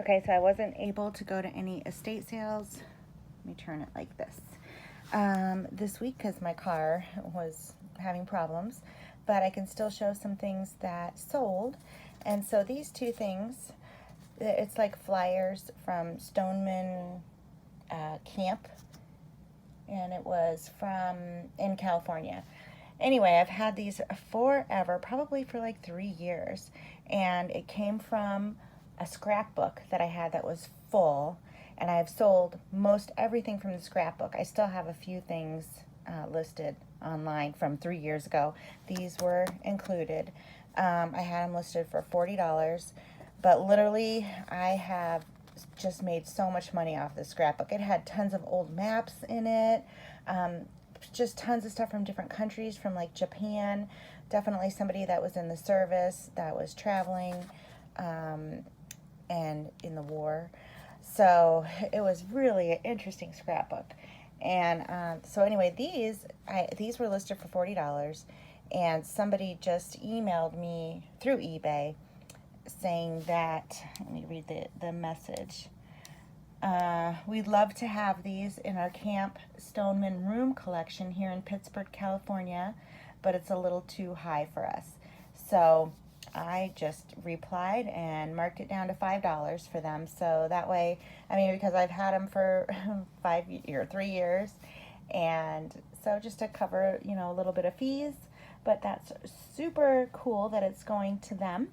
Okay, so I wasn't able to go to any estate sales. Let me turn it like this week because my car was having problems, but I can still show some things that sold. And so these two things, it's like flyers from Stoneman Camp, and it was from in California. Anyway, I've had these forever, probably for like 3 years, and it came from a scrapbook that I had that was full, and I have sold most everything from the scrapbook. I still have a few things listed online from 3 years ago. These were included. I had them listed for $40, but literally I have just made so much money off this scrapbook. It had tons of old maps in it, just tons of stuff from different countries, from like Japan. Definitely somebody that was in the service, that was traveling, and in the war. So it was really an interesting scrapbook. And so anyway, these were listed for $40, and somebody just emailed me through eBay saying that, let me read the message. We'd love to have these in our Camp Stoneman room collection here in Pittsburgh, California, but it's a little too high for us. So I just replied and marked it down to $5 for them. So that way, I mean, because I've had them for 3 years, and so just to cover, a little bit of fees, but that's super cool that it's going to them.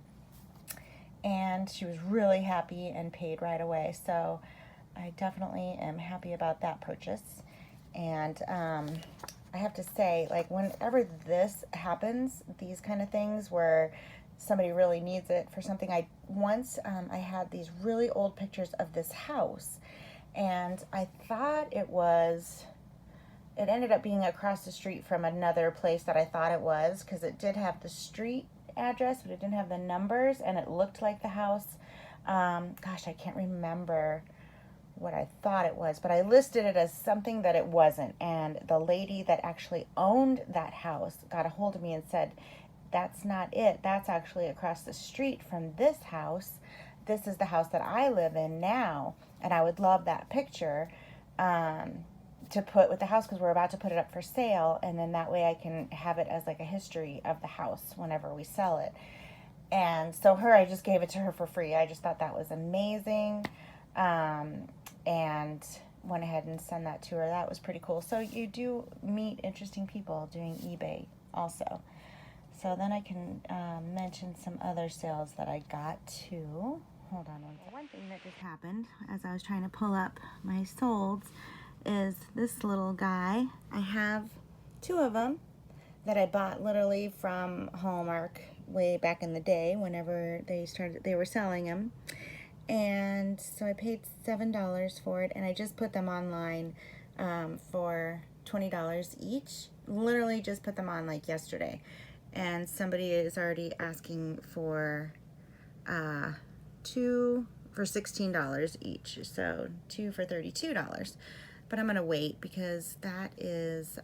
And she was really happy and paid right away. So I definitely am happy about that purchase. And I have to say, like, whenever this happens, these kind of things where somebody really needs it for something, I had these really old pictures of this house, and I thought it ended up being across the street from another place that I thought it was, because it did have the street address, but it didn't have the numbers, and it looked like the house. Gosh, I can't remember what I thought it was, but I listed it as something that it wasn't. And the lady that actually owned that house got a hold of me and said, that's not it. That's actually across the street from this house. This is the house that I live in now, and I would love that picture to put with the house, because we're about to put it up for sale, and then that way I can have it as like a history of the house whenever we sell it. And so I just gave it to her for free. I just thought that was amazing, and went ahead and sent that to her. That was pretty cool. So you do meet interesting people doing eBay also. So then I can mention some other sales that I got too. Hold on one thing that just happened as I was trying to pull up my solds is this little guy. I have two of them that I bought literally from Hallmark way back in the day, whenever they were selling them. And so I paid $7 for it, and I just put them online for $20 each. Literally just put them on like yesterday. And somebody is already asking for two for $16 each. So two for $32. But I'm going to wait because that is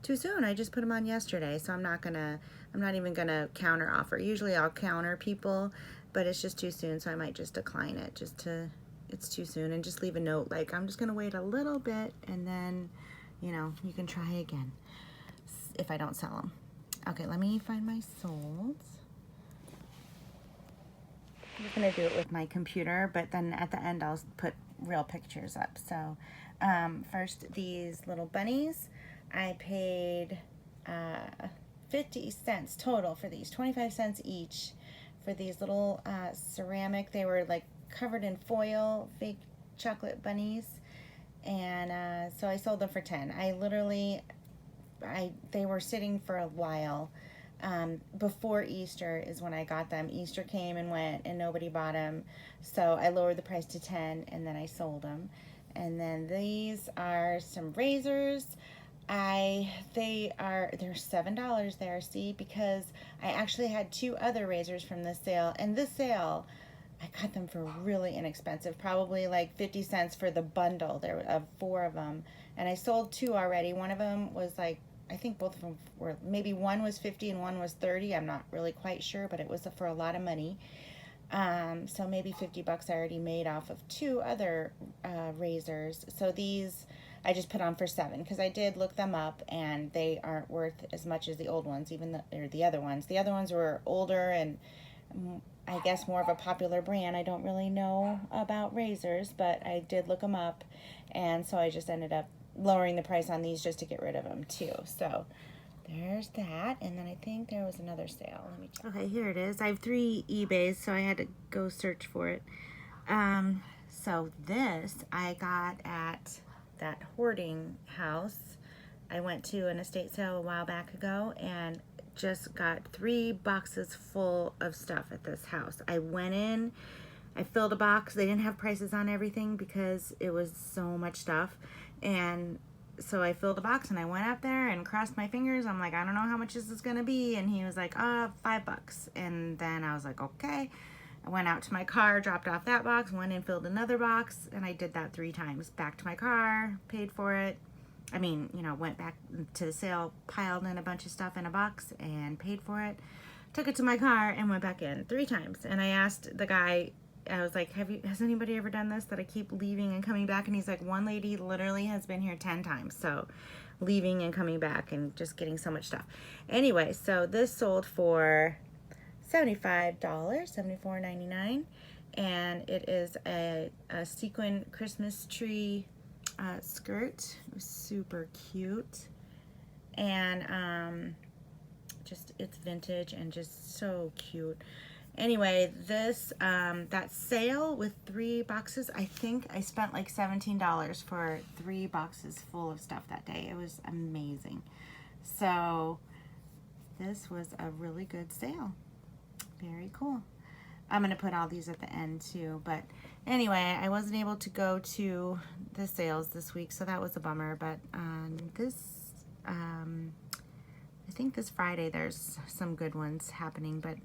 too soon. I just put them on yesterday, so I'm not even going to counter offer. Usually I'll counter people, but it's just too soon, so I might just decline it it's too soon, and just leave a note like, I'm just going to wait a little bit, and then, you can try again if I don't sell them. Okay, let me find my solds. I'm just going to do it with my computer, but then at the end I'll put real pictures up. So first, these little bunnies, I paid 50 cents total for these, 25 cents each for these little ceramic. They were like covered in foil, fake chocolate bunnies, and so I sold them for 10. They were sitting for a while. Before Easter is when I got them. Easter came and went and nobody bought them, so I lowered the price to 10, and then I sold them. And then these are some razors. They're $7 there, see, because I actually had two other razors from this sale, and this sale I got them for really inexpensive, probably like 50 cents for the bundle there of 4 of them, and I sold 2 already. One of them was like, I think both of them were, maybe one was 50 and one was 30. I'm not really quite sure, but it was for a lot of money. So maybe 50 bucks I already made off of 2 other razors. So these I just put on for 7 because I did look them up and they aren't worth as much as the old ones, or the other ones. The other ones were older and I guess more of a popular brand. I don't really know about razors, but I did look them up, and so I just ended up lowering the price on these just to get rid of them too. So there's that, and then I think there was another sale. Let me check. Okay, here it is. I have 3 eBays, so I had to go search for it. So this I got at that hoarding house. I went to an estate sale a while back ago and just got 3 boxes full of stuff at this house. I went in, I filled a box. They didn't have prices on everything because it was so much stuff. And so I filled a box and I went up there and crossed my fingers. I'm like, I don't know how much this is gonna be. And he was like, $5. And then I was like, okay. I went out to my car, dropped off that box, went and filled another box, and I did that 3 times. Back to my car, paid for it. I mean, you know, went back to the sale, piled in a bunch of stuff in a box and paid for it. Took it to my car and went back in 3 times. And I asked the guy, I was like, has anybody ever done this, that I keep leaving and coming back? And he's like, one lady literally has been here 10 times. So leaving and coming back and just getting so much stuff. Anyway, so this sold for $75, $74.99. And it is a sequin Christmas tree skirt. It was super cute. And just, it's vintage and just so cute. Anyway, this, that sale with 3 boxes, I think I spent like $17 for 3 boxes full of stuff that day. It was amazing. So this was a really good sale. Very cool. I'm going to put all these at the end too, but anyway, I wasn't able to go to the sales this week, so that was a bummer, but I think this Friday there's some good ones happening, but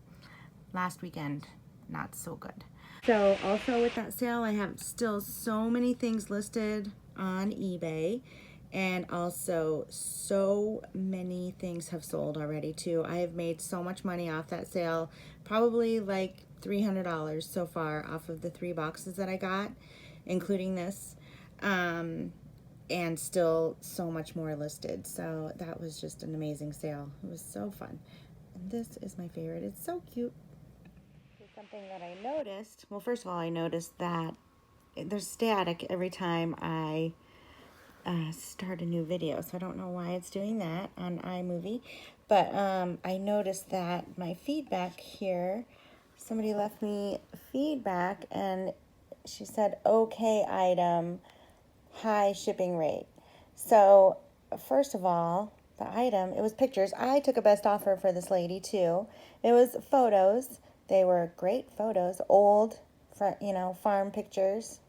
last weekend, not so good. So also with that sale, I have still so many things listed on eBay, and also so many things have sold already too. I have made so much money off that sale, probably like $300 so far off of the 3 boxes that I got, including this, and still so much more listed. So that was just an amazing sale. It was so fun. And this is my favorite. It's so cute. Something that I noticed, well, first of all, I noticed that there's static every time I start a new video, so I don't know why it's doing that on iMovie, but I noticed that my feedback here, somebody left me feedback and she said, okay item, high shipping rate. So first of all, the item, it was pictures. I took a best offer for this lady too. It was photos. They were great photos, old, you know, farm pictures.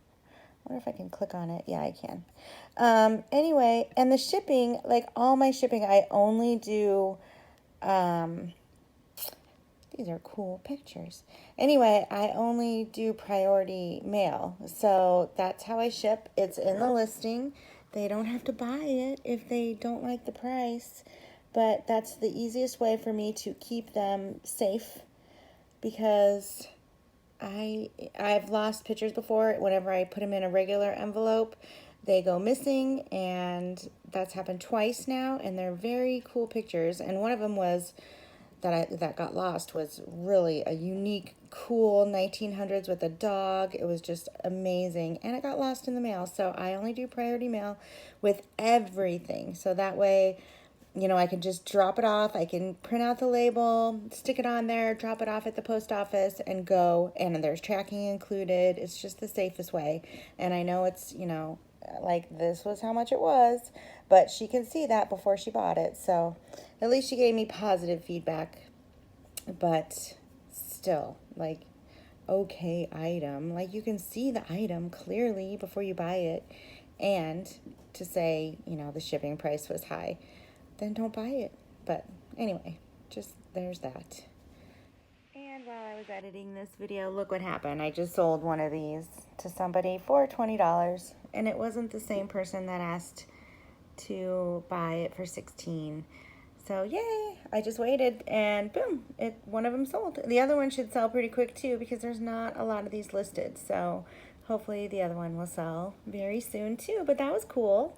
I wonder if I can click on it. Yeah, I can. Anyway, and the shipping, like all my shipping, I only do, these are cool pictures. Anyway, I only do priority mail. So that's how I ship. It's in the listing. They don't have to buy it if they don't like the price. But that's the easiest way for me to keep them safe, because I've lost pictures before. Whenever I put them in a regular envelope, they go missing, and that's happened twice now, and they're very cool pictures. And one of them was that got lost was really a unique, cool 1900s with a dog. It was just amazing, and it got lost in the mail. So I only do priority mail with everything, so that way, you know, I can just drop it off. I can print out the label, stick it on there, drop it off at the post office, and go. And there's tracking included. It's just the safest way. And I know it's, you know, like this was how much it was, but she can see that before she bought it. So at least she gave me positive feedback. But still, like, okay item. Like, you can see the item clearly before you buy it. And to say, you know, the shipping price was high, then don't buy it. But anyway, just there's that. And while I was editing this video, look what happened. I just sold one of these to somebody for $20, and it wasn't the same person that asked to buy it for $16. So yay, I just waited and boom, one of them sold. The other one should sell pretty quick too because there's not a lot of these listed. So hopefully the other one will sell very soon too, but that was cool.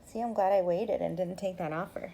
See, I'm glad I waited and didn't take that offer.